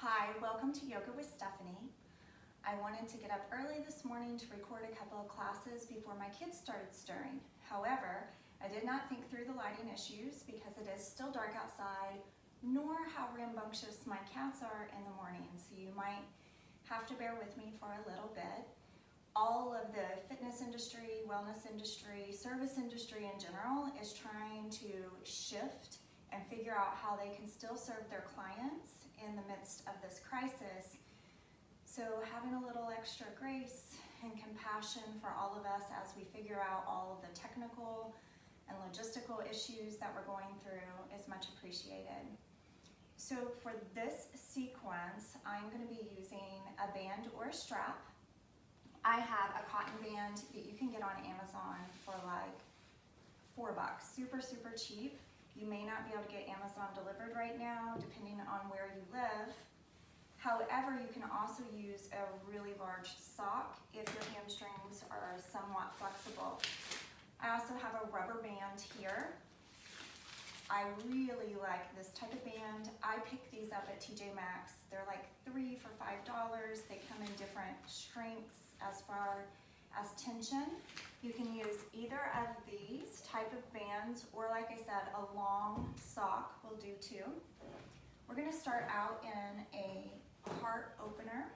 Hi, welcome to Yoga with Stephanie. I wanted to get up early this morning to record a couple of classes before my kids started stirring. However, I did not think through the lighting issues because it is still dark outside, nor how rambunctious my cats are in the morning, so you might have to bear with me for a little bit. All of the fitness industry, wellness industry, service industry in general is trying to shift and figure out how they can still serve their clients in the midst of this crisis. So having a little extra grace and compassion for all of us as we figure out all of the technical and logistical issues that we're going through is much appreciated. So for this sequence, I'm going to be using a band or a strap. I have a cotton band that you can get on Amazon for like $4, super cheap. You may not be able to get Amazon delivered right now, depending on where you live. However, you can also use a really large sock if your hamstrings are somewhat flexible. I also have a rubber band here. I really like this type of band. I picked these up at TJ Maxx. They're like 3 for $5. They come in different strengths as far as tension. You can use either of these type of bands, or like I said, a long sock will do too. We're going to start out in a heart opener,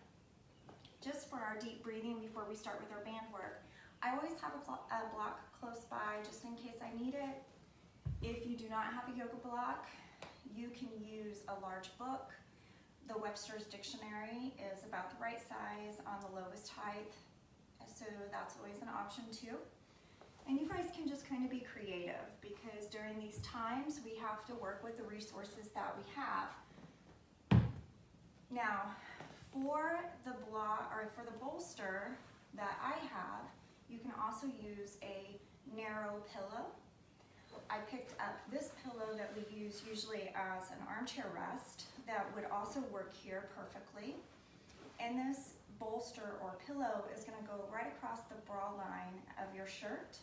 just for our deep breathing before we start with our band work. I always have a block close by just in case I need it. If you do not have a yoga block, you can use a large book. The Webster's Dictionary is about the right size on the lowest height, so that's always an option too. And you guys can just kind of be creative, because during these times we have to work with the resources that we have. Now, for the block or for the bolster that I have, you can also use a narrow pillow. I picked up this pillow that we use usually as an armchair rest that would also work here perfectly. And this bolster or pillow is going to go right across the bra line of your shirt,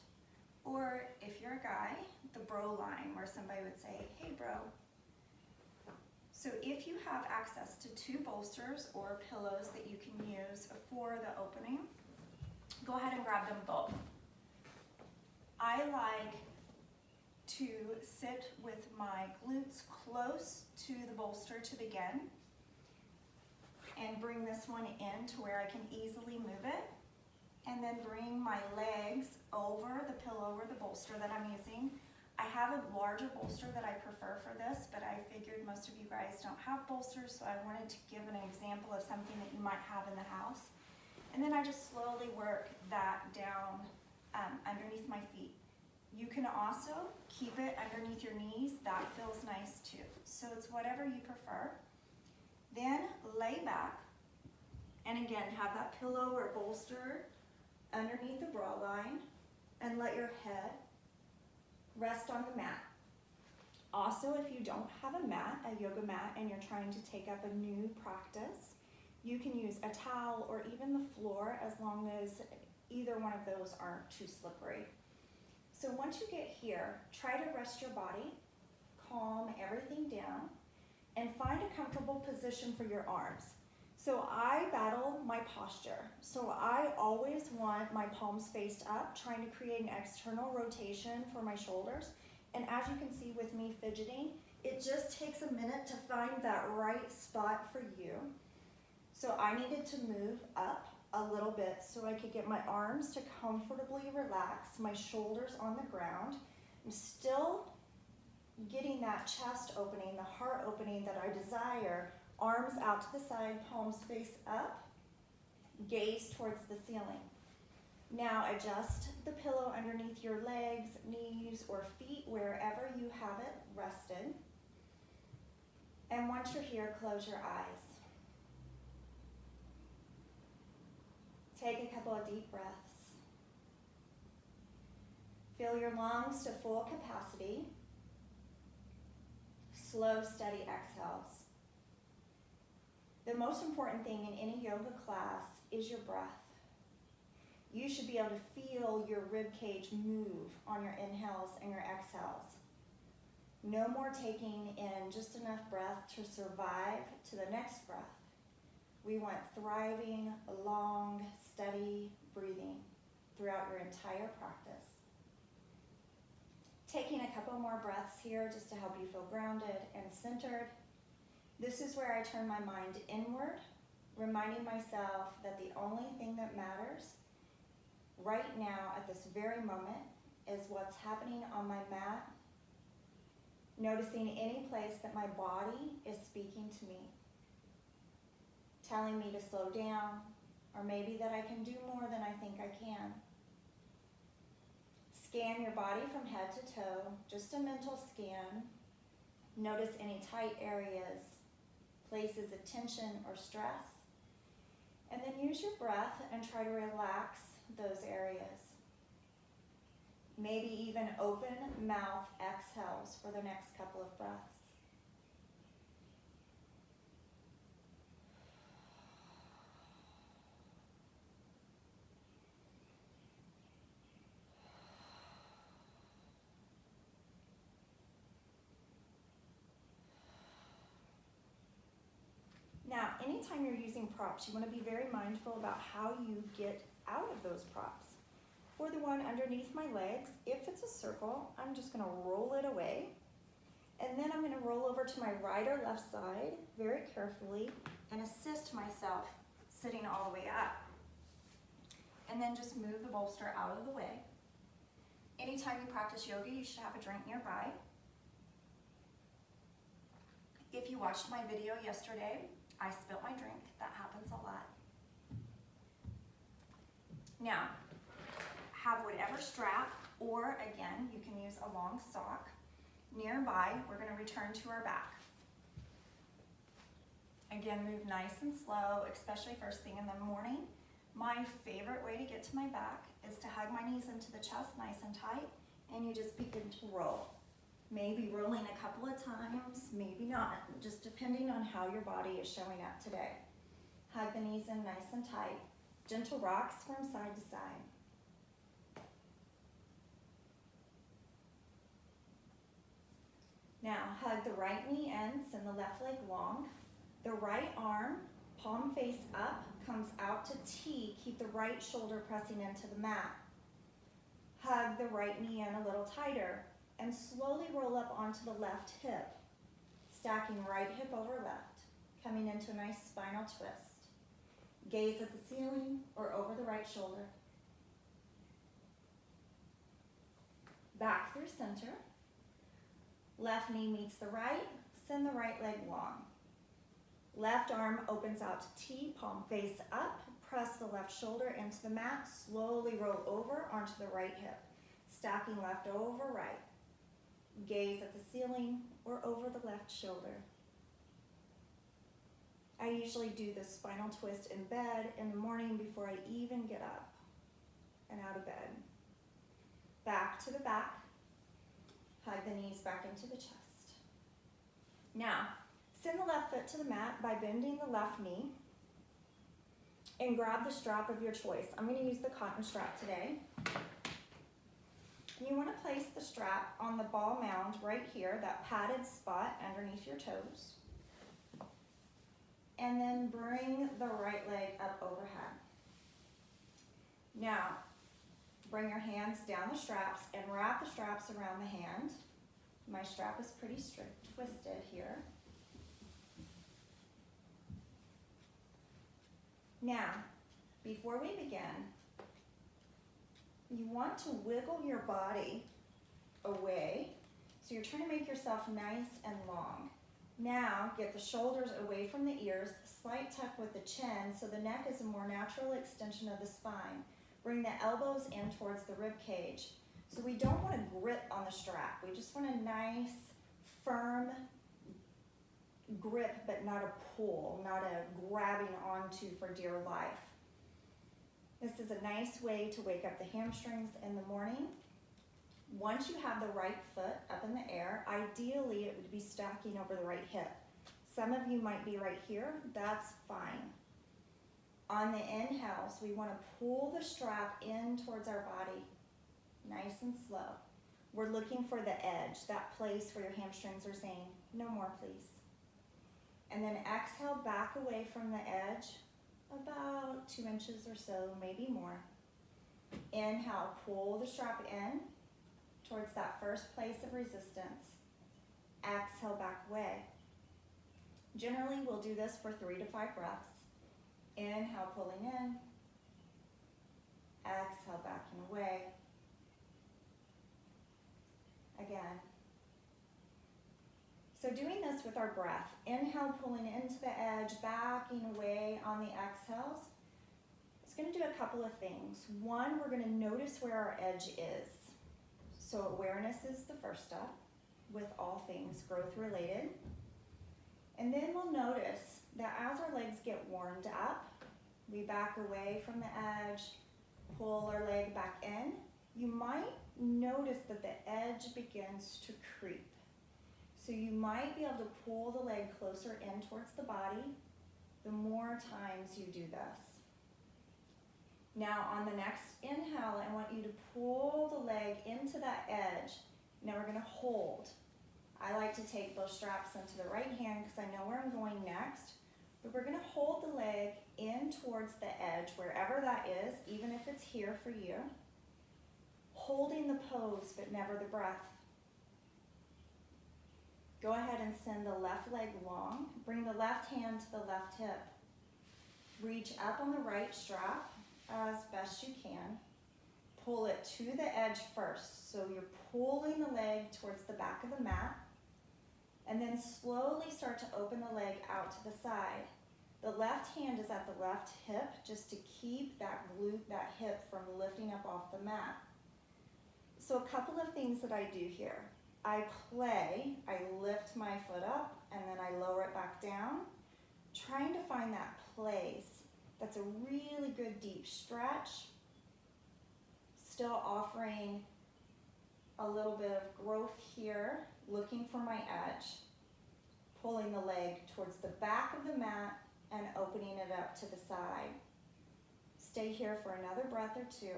or if you're a guy, the bro line, where somebody would say, hey bro. So if you have access to 2 bolsters or pillows that you can use for the opening, go ahead and grab them both. I like to sit with my glutes close to the bolster to begin, and bring this one in to where I can easily move it, and then bring my legs over the pillow or the bolster that I'm using. I have a larger bolster that I prefer for this, but I figured most of you guys don't have bolsters, so I wanted to give an example of something that you might have in the house. And then I just slowly work that down underneath my feet. You can also keep it underneath your knees. That feels nice too. So it's whatever you prefer. Then lay back, and again, have that pillow or bolster underneath the bra line, and let your head rest on the mat. Also, if you don't have a mat, a yoga mat, and you're trying to take up a new practice, you can use a towel or even the floor, as long as either one of those aren't too slippery. So once you get here, try to rest your body, calm everything down, and find a comfortable position for your arms. So I battle my posture. So I always want my palms faced up, trying to create an external rotation for my shoulders. And as you can see with me fidgeting, it just takes a minute to find that right spot for you. So I needed to move up a little bit so I could get my arms to comfortably relax, my shoulders on the ground. I'm still getting that chest opening, the heart opening that I desire. Arms out to the side, palms face up, gaze towards the ceiling. Now adjust the pillow underneath your legs, knees, or feet, wherever you have it rested. And once you're here, close your eyes. Take a couple of deep breaths. Fill your lungs to full capacity. Slow, steady exhales. The most important thing in any yoga class is your breath. You should be able to feel your rib cage move on your inhales and your exhales. No more taking in just enough breath to survive to the next breath. We want thriving, long, steady breathing throughout your entire practice. Taking a couple more breaths here just to help you feel grounded and centered. This is where I turn my mind inward, reminding myself that the only thing that matters right now at this very moment is what's happening on my mat. Noticing any place that my body is speaking to me, telling me to slow down, or maybe that I can do more than I think I can. Scan your body from head to toe, just a mental scan. Notice any tight areas, places of tension or stress, and then use your breath and try to relax those areas. Maybe even open mouth exhales for the next couple of breaths. Now, anytime you're using props, you want to be very mindful about how you get out of those props. For the one underneath my legs, if it's a circle, I'm just going to roll it away. And then I'm going to roll over to my right or left side very carefully and assist myself sitting all the way up. And then just move the bolster out of the way. Anytime you practice yoga, you should have a drink nearby. If you watched my video yesterday, I spilt my drink. That happens a lot. Now, have whatever strap, or again, you can use a long sock. Nearby, we're going to return to our back. Again, move nice and slow, especially first thing in the morning. My favorite way to get to my back is to hug my knees into the chest nice and tight, and you just begin to roll. Maybe rolling a couple of times, maybe not, just depending on how your body is showing up today. Hug the knees in nice and tight. Gentle rocks from side to side. Now, hug the right knee in, send the left leg long. The right arm, palm face up, comes out to T. Keep the right shoulder pressing into the mat. Hug the right knee in a little tighter and slowly roll up onto the left hip, stacking right hip over left, coming into a nice spinal twist. Gaze at the ceiling or over the right shoulder. Back through center. Left knee meets the right, send the right leg long. Left arm opens out to T, palm face up, press the left shoulder into the mat, slowly roll over onto the right hip, stacking left over right. Gaze at the ceiling or over the left shoulder. I usually do the spinal twist in bed in the morning before I even get up and out of bed. Back to the back. Hug the knees back into the chest. Now, send the left foot to the mat by bending the left knee and grab the strap of your choice. I'm going to use the cotton strap today. You want to place the strap on the ball mound right here, that padded spot underneath your toes. And then bring the right leg up overhead. Now, bring your hands down the straps and wrap the straps around the hand. My strap is pretty twisted here. Now, before we begin, you want to wiggle your body away. So you're trying to make yourself nice and long. Now, get the shoulders away from the ears, slight tuck with the chin so the neck is a more natural extension of the spine. Bring the elbows in towards the rib cage. So we don't want to grip on the strap. We just want a nice, firm grip, but not a pull, not a grabbing onto for dear life. This is a nice way to wake up the hamstrings in the morning. Once you have the right foot up in the air, ideally it would be stacking over the right hip. Some of you might be right here, that's fine. On the inhales, we want to pull the strap in towards our body, nice and slow. We're looking for the edge, that place where your hamstrings are saying, no more please. And then exhale back away from the edge, about 2 inches or so, maybe more. Inhale, pull the strap in towards that first place of resistance. Exhale back away. Generally, we'll do this for 3 to 5 breaths. Inhale, pulling in. Exhale, backing away. Again. So doing this with our breath, inhale, pulling into the edge, backing away on the exhales. It's going to do a couple of things. One, we're going to notice where our edge is. So awareness is the first step with all things growth related. And then we'll notice that as our legs get warmed up, we back away from the edge, pull our leg back in. You might notice that the edge begins to creep. So you might be able to pull the leg closer in towards the body the more times you do this. Now on the next inhale, I want you to pull the leg into that edge. Now we're going to hold. I like to take both straps into the right hand because I know where I'm going next. But we're going to hold the leg in towards the edge, wherever that is, even if it's here for you. Holding the pose, but never the breath. Go ahead and send the left leg long. Bring the left hand to the left hip. Reach up on the right strap as best you can. Pull it to the edge first. So you're pulling the leg towards the back of the mat. And then slowly start to open the leg out to the side. The left hand is at the left hip just to keep that glute, that hip from lifting up off the mat. So a couple of things that I do here. I lift my foot up and then I lower it back down, trying to find that place that's a really good deep stretch, still offering a little bit of growth here, looking for my edge, pulling the leg towards the back of the mat and opening it up to the side. Stay here for another breath or two.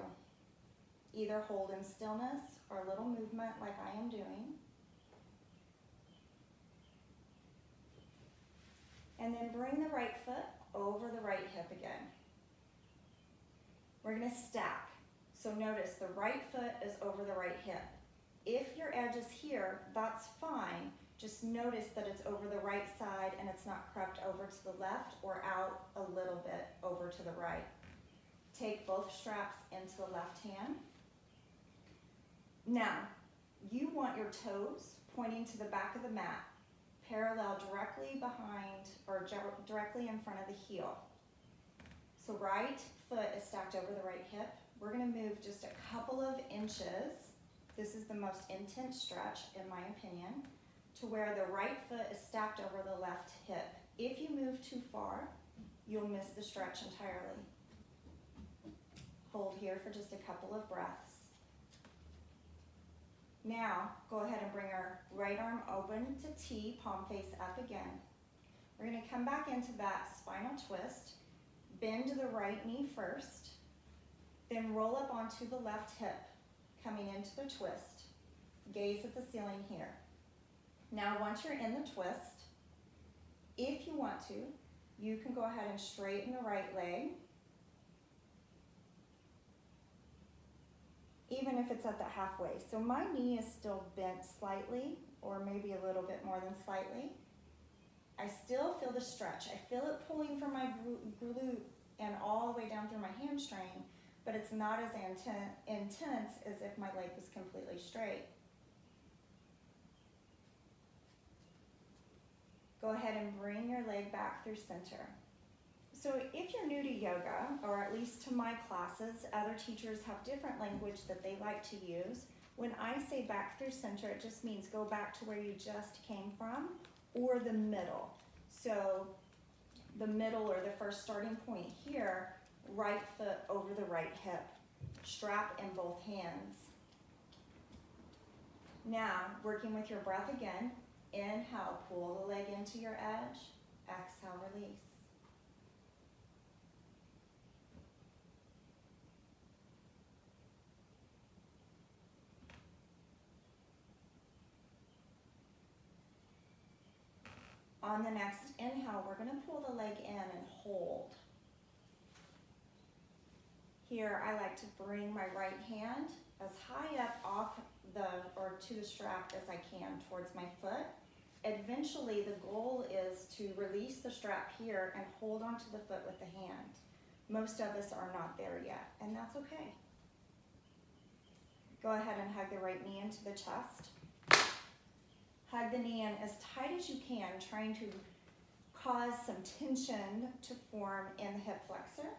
Either hold in stillness or a little movement like I am doing. And then bring the right foot over the right hip again. We're going to stack. So notice the right foot is over the right hip. If your edge is here, that's fine. Just notice that it's over the right side and it's not crept over to the left or out a little bit over to the right. Take both straps into the left hand. Now, you want your toes pointing to the back of the mat, parallel directly behind or directly in front of the heel. So right foot is stacked over the right hip. We're going to move just a couple of inches. This is the most intense stretch, in my opinion, to where the right foot is stacked over the left hip. If you move too far, you'll miss the stretch entirely. Hold here for just a couple of breaths. Now, go ahead and bring our right arm open to T, palm face up again. We're going to come back into that spinal twist. Bend the right knee first, then roll up onto the left hip, coming into the twist. Gaze at the ceiling here. Now, once you're in the twist, if you want to, you can go ahead and straighten the right leg, even if it's at the halfway. So my knee is still bent slightly, or maybe a little bit more than slightly. I still feel the stretch. I feel it pulling from my glute and all the way down through my hamstring, but it's not as intense as if my leg was completely straight. Go ahead and bring your leg back through center. So if you're new to yoga, or at least to my classes, other teachers have different language that they like to use. When I say back through center, it just means go back to where you just came from, or the middle. So the middle, or the first starting point here, right foot over the right hip, strap in both hands. Now, working with your breath again, inhale, pull the leg into your edge, exhale, release. On the next inhale, we're going to pull the leg in and hold. Here, I like to bring my right hand as high up off to the strap as I can towards my foot. Eventually, the goal is to release the strap here and hold onto the foot with the hand. Most of us are not there yet, and that's okay. Go ahead and hug the right knee into the chest. Hug the knee in as tight as you can, trying to cause some tension to form in the hip flexor.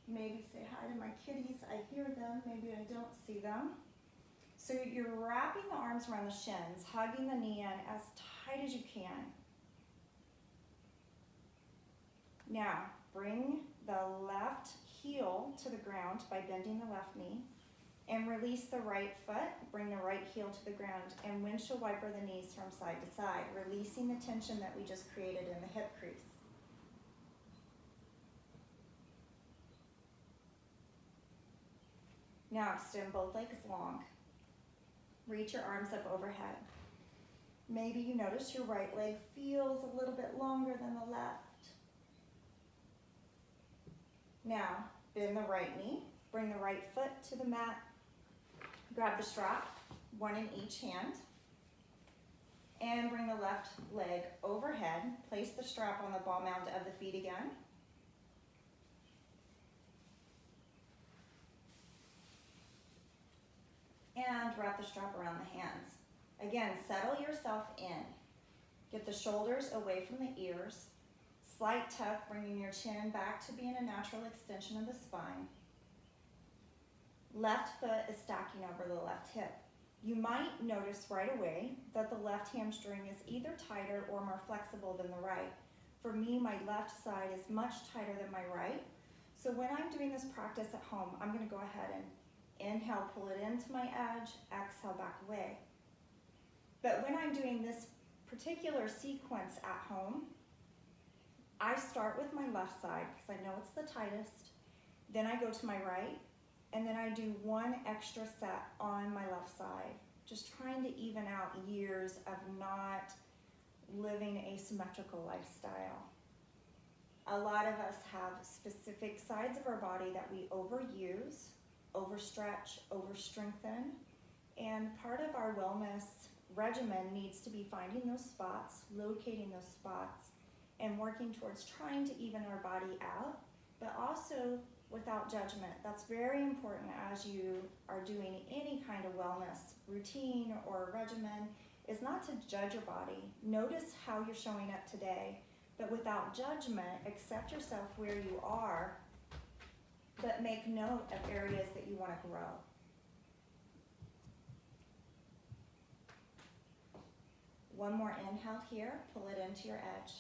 Maybe say hi to my kitties. I hear them, maybe I don't see them. So you're wrapping the arms around the shins, hugging the knee in as tight as you can. Now, bring the left heel to the ground by bending the left knee, and release the right foot, bring the right heel to the ground, and windshield wiper the knees from side to side, releasing the tension that we just created in the hip crease. Now extend both legs long. Reach your arms up overhead. Maybe you notice your right leg feels a little bit longer than the left. Now, bend the right knee, bring the right foot to the mat, grab the strap, one in each hand, and bring the left leg overhead. Place the strap on the ball mound of the feet again. And wrap the strap around the hands. Again, settle yourself in. Get the shoulders away from the ears. Slight tuck, bringing your chin back to being a natural extension of the spine. Left foot is stacking over the left hip. You might notice right away that the left hamstring is either tighter or more flexible than the right. For me, my left side is much tighter than my right. So when I'm doing this practice at home, I'm going to go ahead and inhale, pull it into my edge, exhale, back away. But when I'm doing this particular sequence at home, I start with my left side because I know it's the tightest. Then I go to my right, and then I do one extra set on my left side, just trying to even out years of not living a symmetrical lifestyle. A lot of us have specific sides of our body that we overuse, overstretch, overstrengthen, and part of our wellness regimen needs to be finding those spots, locating those spots, and working towards trying to even our body out, but also without judgment. That's very important as you are doing any kind of wellness routine or regimen, is not to judge your body. Notice how you're showing up today, but without judgment, accept yourself where you are, but make note of areas that you want to grow. One more inhale here, pull it into your edge.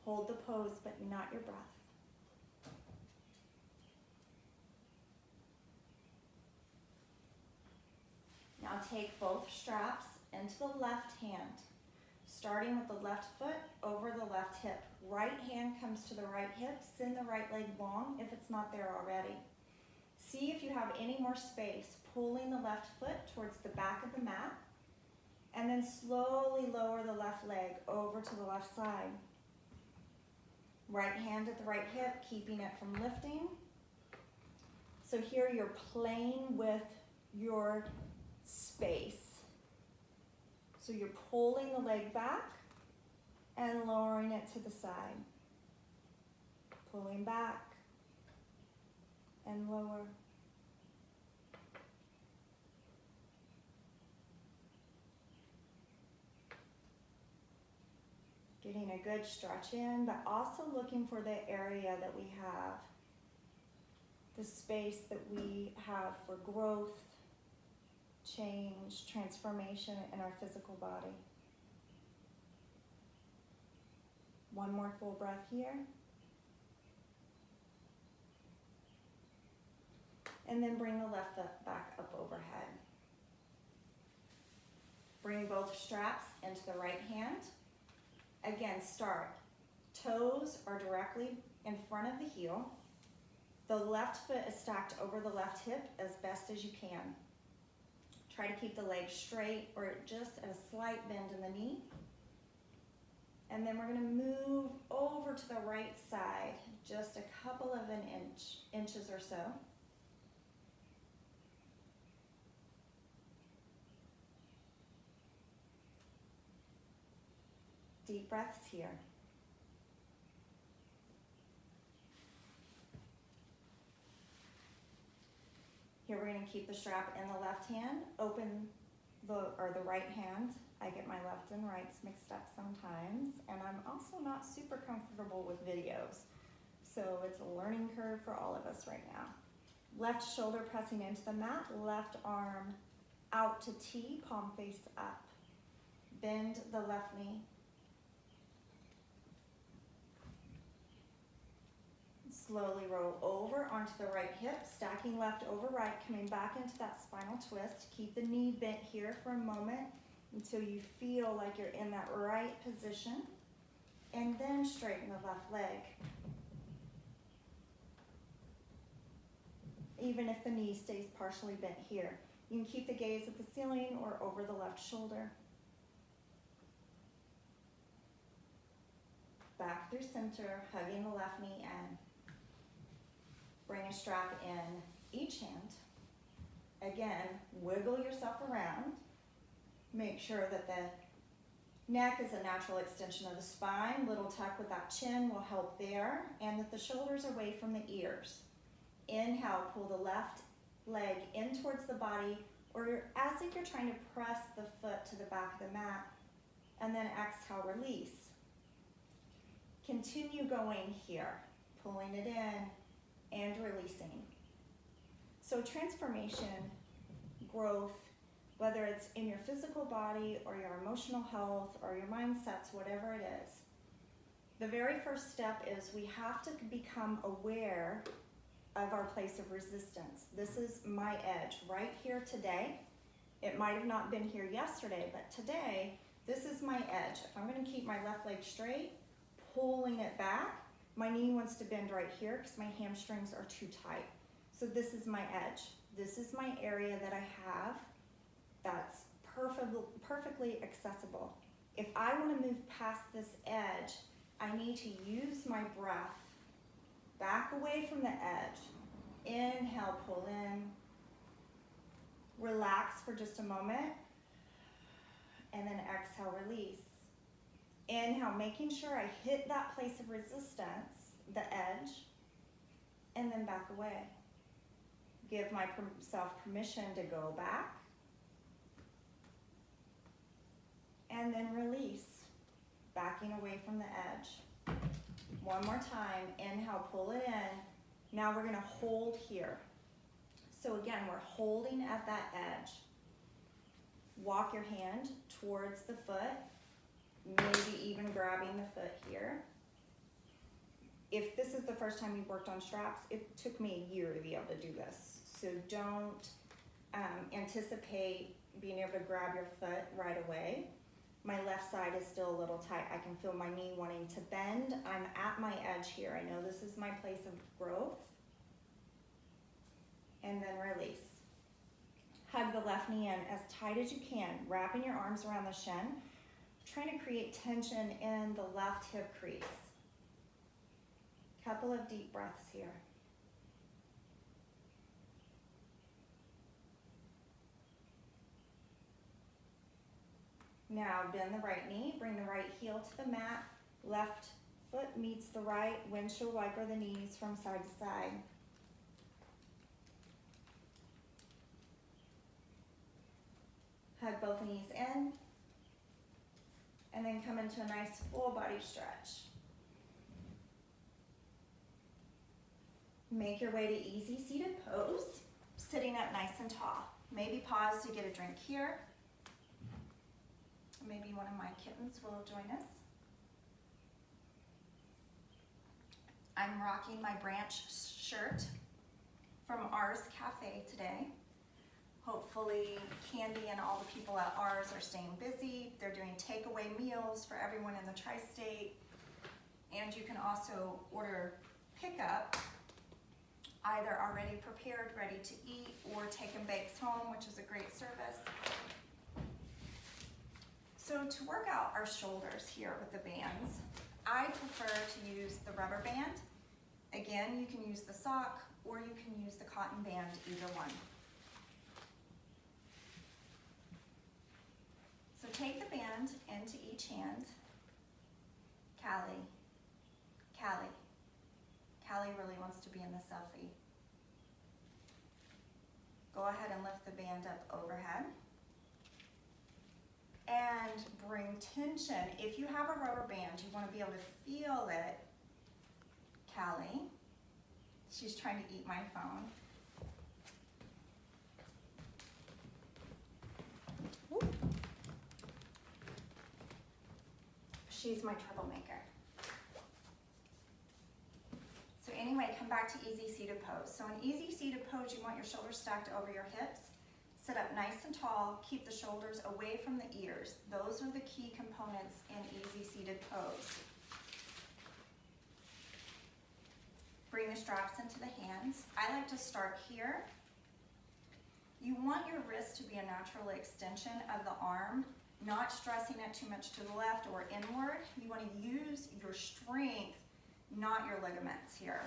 Hold the pose, but not your breath. Now take both straps into the left hand, starting with the left foot over the left hip. Right hand comes to the right hip, send the right leg long if it's not there already. See if you have any more space, pulling the left foot towards the back of the mat, and then slowly lower the left leg over to the left side. Right hand at the right hip, keeping it from lifting. So here you're playing with your space. So you're pulling the leg back and lowering it to the side. Pulling back and lower. Getting a good stretch in, but also looking for the area that we have, the space that we have for growth, change, transformation in our physical body. One more full breath here. And then bring the left foot back up overhead. Bring both straps into the right hand. Again, start. Toes are directly in front of the heel. The left foot is stacked over the left hip as best as you can. Try to keep the leg straight or just at a slight bend in the knee. And then we're going to move over to the right side, just a couple of inches or so. Deep breaths here. Here we're going to keep the strap in the left hand, open the right hand. I get my left and rights mixed up sometimes, and I'm also not super comfortable with videos. So it's a learning curve for all of us right now. Left shoulder pressing into the mat, left arm out to T, palm face up. Bend the left knee. Slowly roll over onto the right hip, stacking left over right, coming back into that spinal twist. Keep the knee bent here for a moment until you feel like you're in that right position, and then straighten the left leg. Even if the knee stays partially bent here, you can keep the gaze at the ceiling or over the left shoulder. Back through center, hugging the left knee in. Bring a strap in each hand. Again, wiggle yourself around. Make sure that the neck is a natural extension of the spine. Little tuck with that chin will help there, and that the shoulders are away from the ears. Inhale, pull the left leg in towards the body, or as if you're trying to press the foot to the back of the mat, and then exhale, release. Continue going here, pulling it in and releasing. So transformation, growth, whether it's in your physical body or your emotional health or your mindsets, whatever it is, the very first step is we have to become aware of our place of resistance. This is my edge right here today. It might have not been here yesterday, but today, this is my edge. If I'm going to keep my left leg straight, pulling it back, my knee wants to bend right here because my hamstrings are too tight. So this is my edge. This is my area that I have that's perfectly accessible. If I want to move past this edge, I need to use my breath. Back away from the edge. Inhale, pull in. Relax for just a moment. And then exhale, release. Inhale, making sure I hit that place of resistance, the edge, and then back away. Give myself permission to go back, and then release, backing away from the edge. One more time, inhale, pull it in. Now we're going to hold here. So again, we're holding at that edge. Walk your hand towards the foot, maybe even grabbing the foot here. If this is the first time you've worked on straps, it took me a year to be able to do this. So don't anticipate being able to grab your foot right away. My left side is still a little tight. I can feel my knee wanting to bend. I'm at my edge here. I know this is my place of growth. And then release. Hug the left knee in as tight as you can, wrapping your arms around the shin, trying to create tension in the left hip crease. Couple of deep breaths here. Now bend the right knee, bring the right heel to the mat, left foot meets the right, windshield wiper the knees from side to side. Hug both knees in, and then come into a nice full body stretch. Make your way to easy seated pose, sitting up nice and tall. Maybe pause to get a drink here. Maybe one of my kittens will join us. I'm rocking my Branch shirt from Ours Cafe today. Hopefully Candy and all the people at Ours are staying busy. They're doing takeaway meals for everyone in the tri-state. And you can also order pickup. either already prepared, ready to eat, or taken bakes home, which is a great service. So to work out our shoulders here with the bands, I prefer to use the rubber band. Again, you can use the sock or you can use the cotton band, either one. So take the band into each hand. Callie really wants to be in the selfie. Go ahead and lift the band up overhead. And bring tension. If you have a rubber band, you want to be able to feel it. Callie, she's trying to eat my phone. Whoop. She's my troublemaker. So anyway, come back to easy seated pose. So in easy seated pose, you want your shoulders stacked over your hips. Sit up nice and tall, keep the shoulders away from the ears. Those are the key components in easy seated pose. Bring the straps into the hands. I like to start here. You want your wrist to be a natural extension of the arm, not stressing it too much to the left or inward. You want to use your strength, not your ligaments here.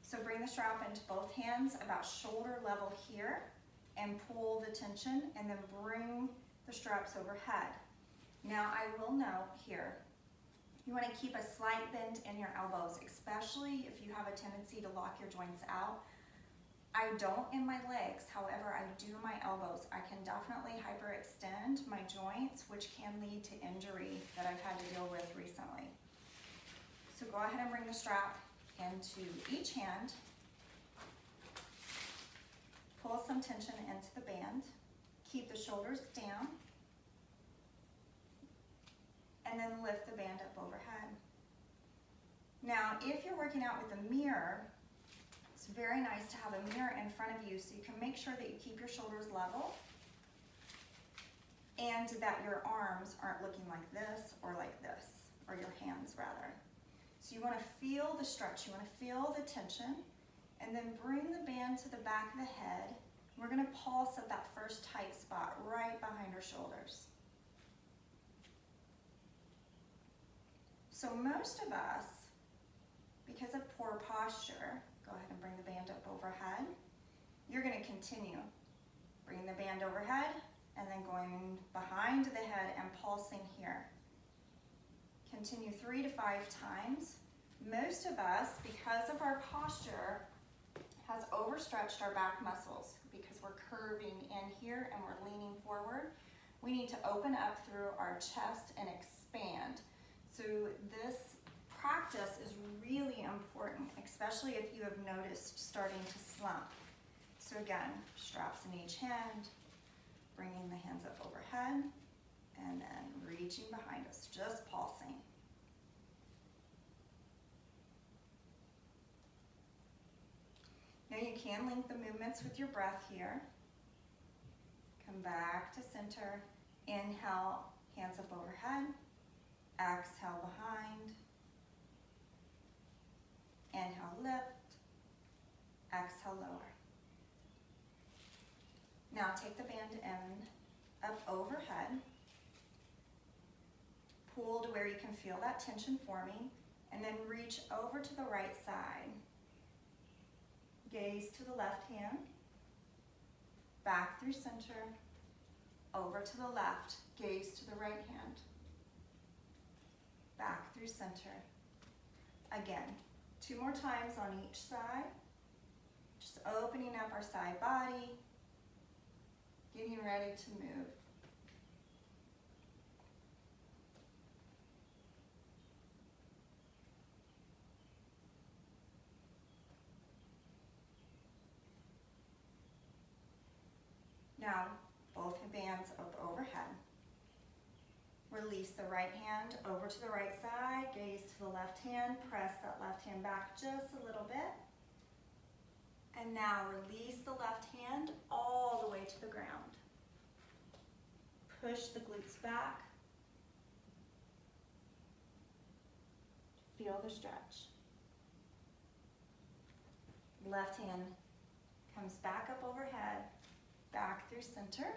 So bring the strap into both hands about shoulder level here and pull the tension, and then bring the straps overhead. Now I will note here, you want to keep a slight bend in your elbows, especially if you have a tendency to lock your joints out. I don't in my legs, however, I do my elbows. I can definitely hyperextend my joints, which can lead to injury that I've had to deal with recently. So go ahead and bring the strap into each hand. Pull some tension into the band. Keep the shoulders down. And then lift the band up overhead. Now, if you're working out with a mirror, it's very nice to have a mirror in front of you so you can make sure that you keep your shoulders level and that your arms aren't looking like this, or your hands rather. So you want to feel the stretch, you want to feel the tension, and then bring the band to the back of the head. We're going to pulse at that first tight spot right behind our shoulders. So most of us, because of poor posture, go ahead and bring the band up overhead. You're going to continue. Bring the band overhead and then going behind the head and pulsing here. Continue 3 to 5 times. Most of us, because of our posture, has overstretched our back muscles because we're curving in here and we're leaning forward. We need to open up through our chest and expand. So this practice is really important, especially if you have noticed starting to slump. So again, straps in each hand, bringing the hands up overhead, and then reaching behind us, just pulsing. Now you can link the movements with your breath here. Come back to center. Inhale, hands up overhead. Exhale behind. Inhale, lift. Exhale, lower. Now take the band in, up overhead. Pull to where you can feel that tension forming, and then reach over to the right side. Gaze to the left hand, back through center, over to the left, gaze to the right hand, back through center. Again, 2 more times on each side, just opening up our side body, getting ready to move. Now, both bands up overhead. Release the right hand over to the right side, gaze to the left hand, press that left hand back just a little bit. And now release the left hand all the way to the ground. Push the glutes back. Feel the stretch. Left hand comes back up overhead, back through center,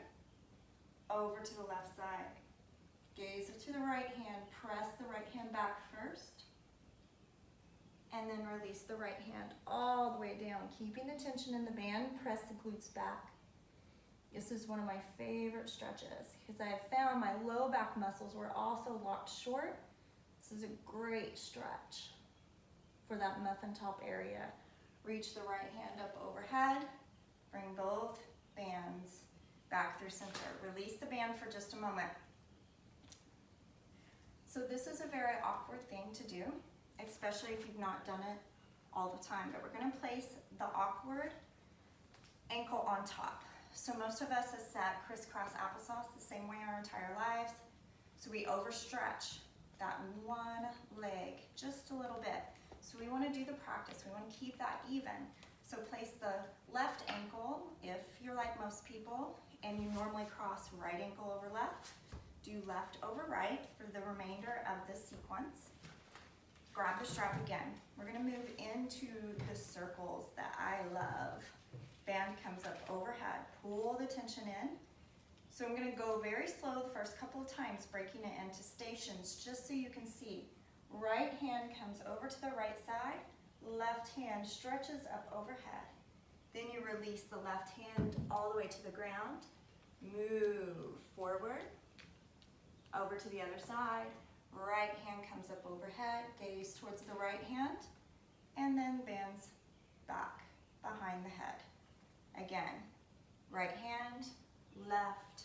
over to the left side. Gaze to the right hand, press the right hand back first, and then release the right hand all the way down, keeping the tension in the band, press the glutes back. This is one of my favorite stretches because I have found my low back muscles were also locked short. This is a great stretch for that muffin top area. Reach the right hand up overhead, bring both bands back through center. Release the band for just a moment. So this is a very awkward thing to do, especially if you've not done it all the time, but we're gonna place the awkward ankle on top. So most of us have sat crisscross applesauce the same way our entire lives. So we overstretch that one leg just a little bit. So we wanna do the practice, we wanna keep that even. So place the left ankle, if you're like most people, and you normally cross right ankle over left, do left over right for the remainder of this sequence. Grab the strap again. We're gonna move into the circles that I love. Band comes up overhead, pull the tension in. So I'm gonna go very slow the first couple of times, breaking it into stations, just so you can see. Right hand comes over to the right side, left hand stretches up overhead. Then you release the left hand all the way to the ground, move forward, over to the other side, right hand comes up overhead, gaze towards the right hand, and then bands back behind the head. Again, right hand, left,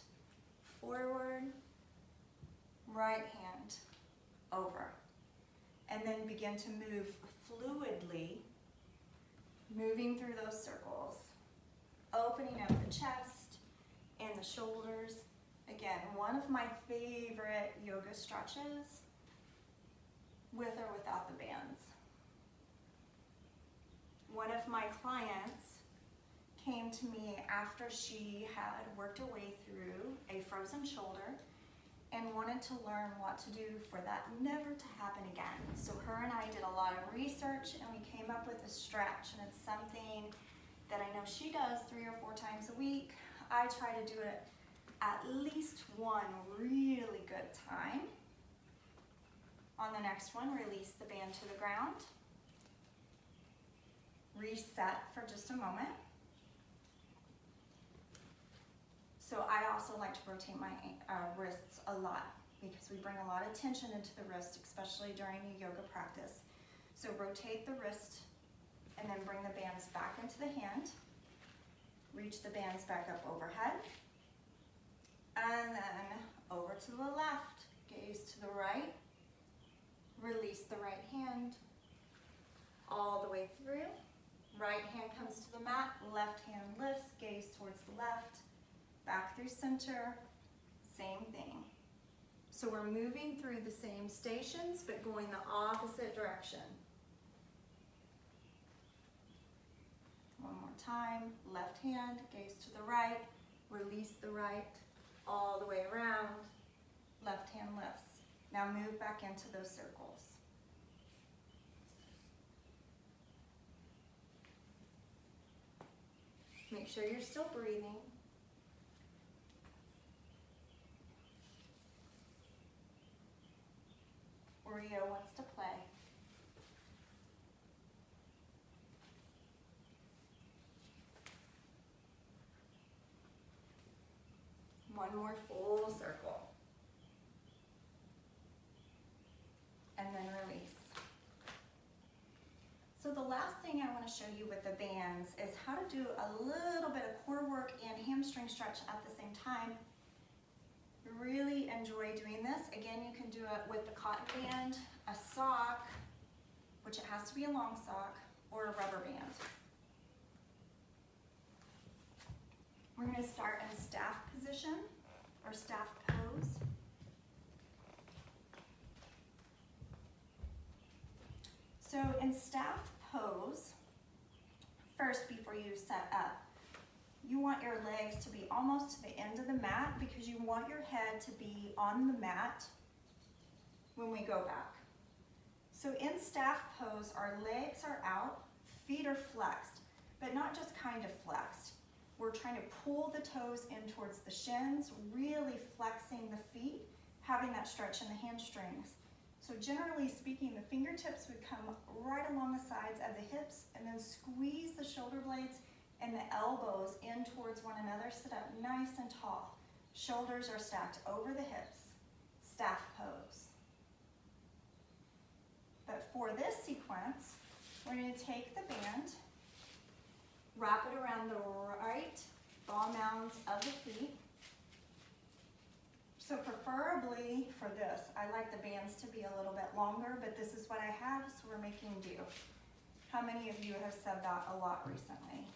forward, right hand, over. And then begin to move fluidly, moving through those circles, opening up the chest and the shoulders. Again, one of my favorite yoga stretches, with or without the bands. One of my clients came to me after she had worked her way through a frozen shoulder and wanted to learn what to do for that never to happen again. So her and I did a lot of research and we came up with a stretch, and it's something that I know she does 3 or 4 times a week. I try to do it at least one really good time. On the next one, release the band to the ground. Reset for just a moment. So I also like to rotate my wrists a lot because we bring a lot of tension into the wrist, especially during a yoga practice. So rotate the wrist and then bring the bands back into the hand. Reach the bands back up overhead. And then over to the left, gaze to the right. Release the right hand all the way through. Right hand comes to the mat, left hand lifts, gaze towards the left, back through center, same thing. So we're moving through the same stations, but going the opposite direction. One more time, left hand, gaze to the right, release the right, all the way around, left hand lifts. Now move back into those circles. Make sure you're still breathing. Oreo wants to play. One more full circle. And then release. So the last thing I want to show you with the bands is how to do a little bit of core work and hamstring stretch at the same time. Really enjoy doing this. Again, you can do it with the cotton band, a sock, which it has to be a long sock, or a rubber band. We're going to start in staff position or staff pose. So in staff pose, first before you set up, you want your legs to be almost to the end of the mat because you want your head to be on the mat when we go back. So in staff pose, our legs are out, feet are flexed. but not just kind of flexed. We're trying to pull the toes in towards the shins, really flexing the feet, having that stretch in the hamstrings. So generally speaking, the fingertips would come right along the sides of the hips and then squeeze the shoulder blades and the elbows in towards one another. Sit up nice and tall. Shoulders are stacked over the hips. Staff pose. But for this sequence, we're going to take the band, wrap it around the right ball mounds of the feet. So preferably for this, I like the bands to be a little bit longer, but this is what I have, so we're making do. How many of you have said that a lot recently?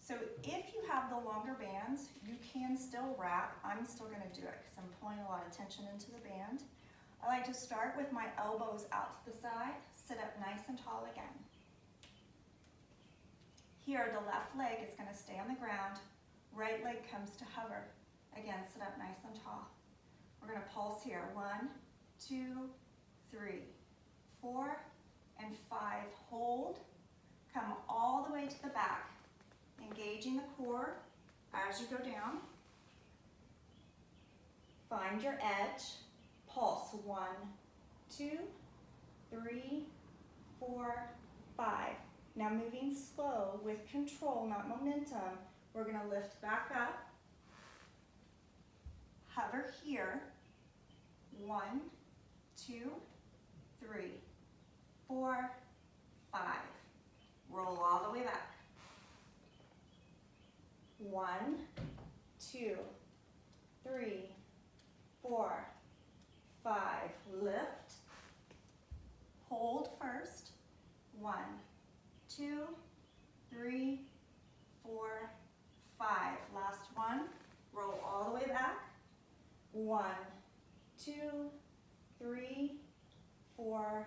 So if you have the longer bands, you can still wrap. I'm still going to do it because I'm pulling a lot of tension into the band. I like to start with my elbows out to the side, sit up nice and tall again. Here, the left leg is going to stay on the ground, right leg comes to hover. Again, sit up nice and tall. We're going to pulse here. 1, 2, 3, 4, and 5. Hold. Come all the way to the back, engaging the core as you go down. Find your edge. Pulse. 1, 2, 3, 4, 5. Now moving slow with control, not momentum. We're going to lift back up. Hover here. 1, 2, 3, 4, 5. Roll all the way back. 1, 2, 3, 4, 5. Lift. Hold first. 1, 2, 3, 4, 5. Last one. Roll all the way back. 1, 2, 3, 4,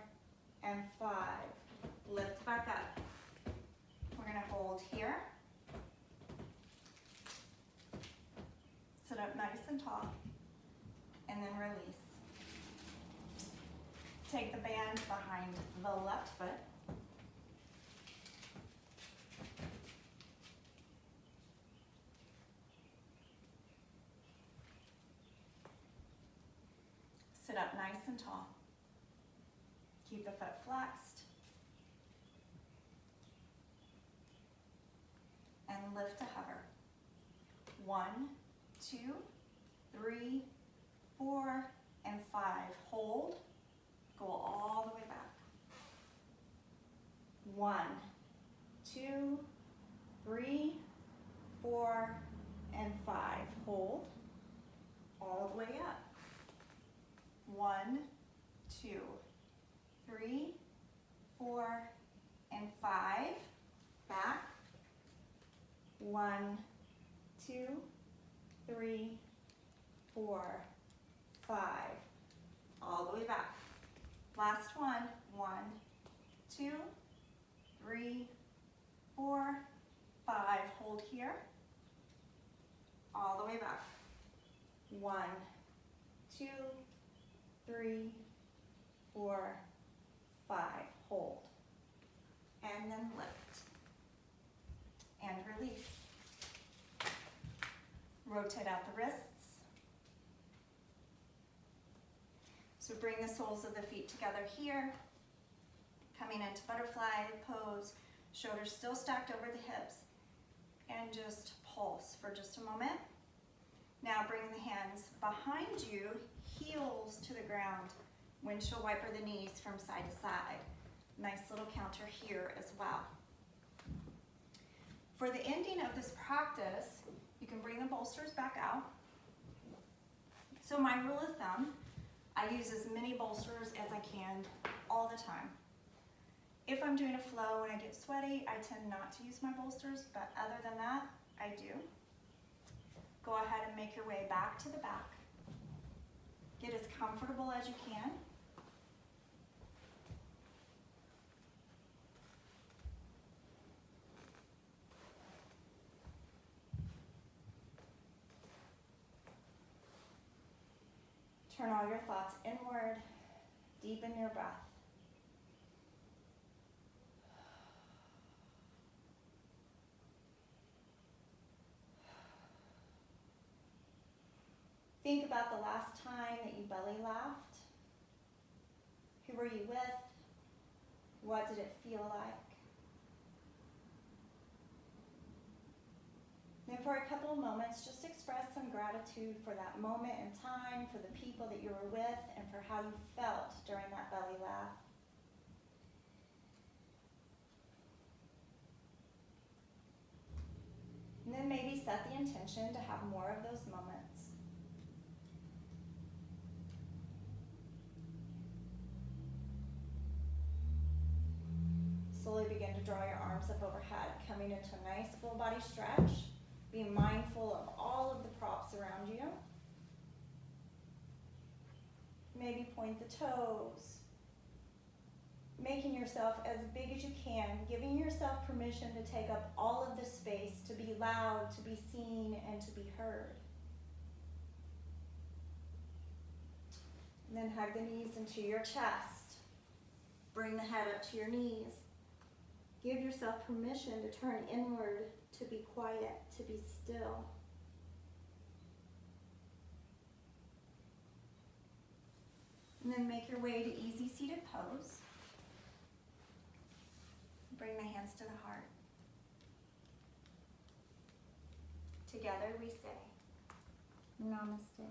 and 5. Lift back up. We're going to hold here. Sit up nice and tall. And then release. Take the band behind the left foot. Sit up nice and tall. Keep the foot flexed. And lift to hover. 1, 2, 3, 4, and 5. Hold. Go all the way back. 1, 2, 3, 4, and 5. Hold. All the way up. 1, 2, 3, 4, and 5. Back. 1, 2, 3, 4, 5. All the way back. Last one. 1, 2, 3, 4, 5. Hold here. All the way back. 1, 2, 3, 4, 5. Hold. And then lift. And release. Rotate out the wrists. So bring the soles of the feet together here. Coming into butterfly pose. Shoulders still stacked over the hips. And just pulse for just a moment. Now bring the hands behind you, heels to the ground. Windshield wiper the knees from side to side. Nice little counter here as well. For the ending of this practice, you can bring the bolsters back out. So my rule of thumb, I use as many bolsters as I can all the time. If I'm doing a flow and I get sweaty, I tend not to use my bolsters, but other than that, I do. Go ahead and make your way back to the back. Get as comfortable as you can. Turn all your thoughts inward. Deepen your breath. Think about the last time that you belly laughed. Who were you with? What did it feel like? Then for a couple of moments, just express some gratitude for that moment in time, for the people that you were with, and for how you felt during that belly laugh. And then maybe set the intention to have more of those moments. Slowly begin to draw your arms up overhead, coming into a nice full body stretch. Be mindful of all of the props around you. Maybe point the toes. Making yourself as big as you can, giving yourself permission to take up all of the space, to be loud, to be seen, and to be heard. And then hug the knees into your chest. Bring the head up to your knees. Give yourself permission to turn inward, to be quiet, to be still. And then make your way to easy seated pose. Bring the hands to the heart. Together we say, Namaste.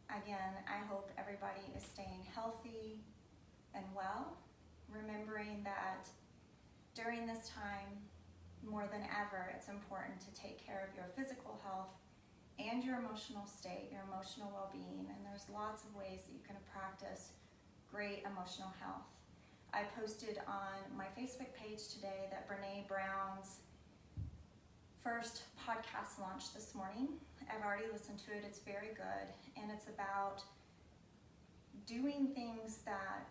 Again, I hope everybody is staying healthy and well, remembering that during this time, more than ever, it's important to take care of your physical health and your emotional state, your emotional well-being, and there's lots of ways that you can practice great emotional health. I posted on my Facebook page today that Brene Brown's first podcast launched this morning. I've already listened to it, it's very good, and it's about doing things that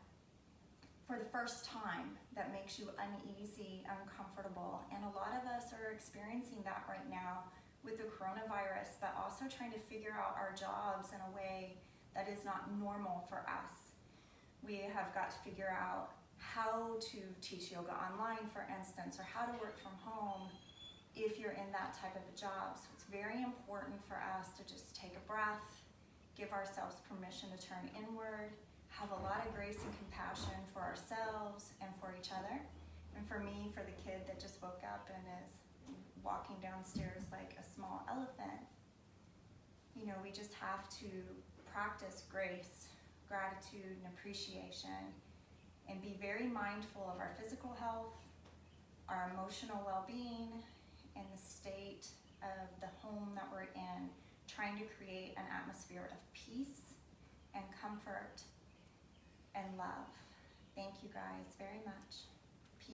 for the first time that makes you uneasy, uncomfortable, and a lot of us are experiencing that right now with the coronavirus, but also trying to figure out our jobs in a way that is not normal for us. We have got to figure out how to teach yoga online, for instance, or how to work from home if you're in that type of a job. So it's very important for us to just take a breath, give ourselves permission to turn inward, have a lot of grace and compassion for ourselves and for each other. And for me, for the kid that just woke up and is walking downstairs like a small elephant, you know, we just have to practice grace, gratitude, and appreciation, and be very mindful of our physical health, our emotional well-being, and the state of the home that we're in, trying to create an atmosphere of peace and comfort and love. Thank you guys very much.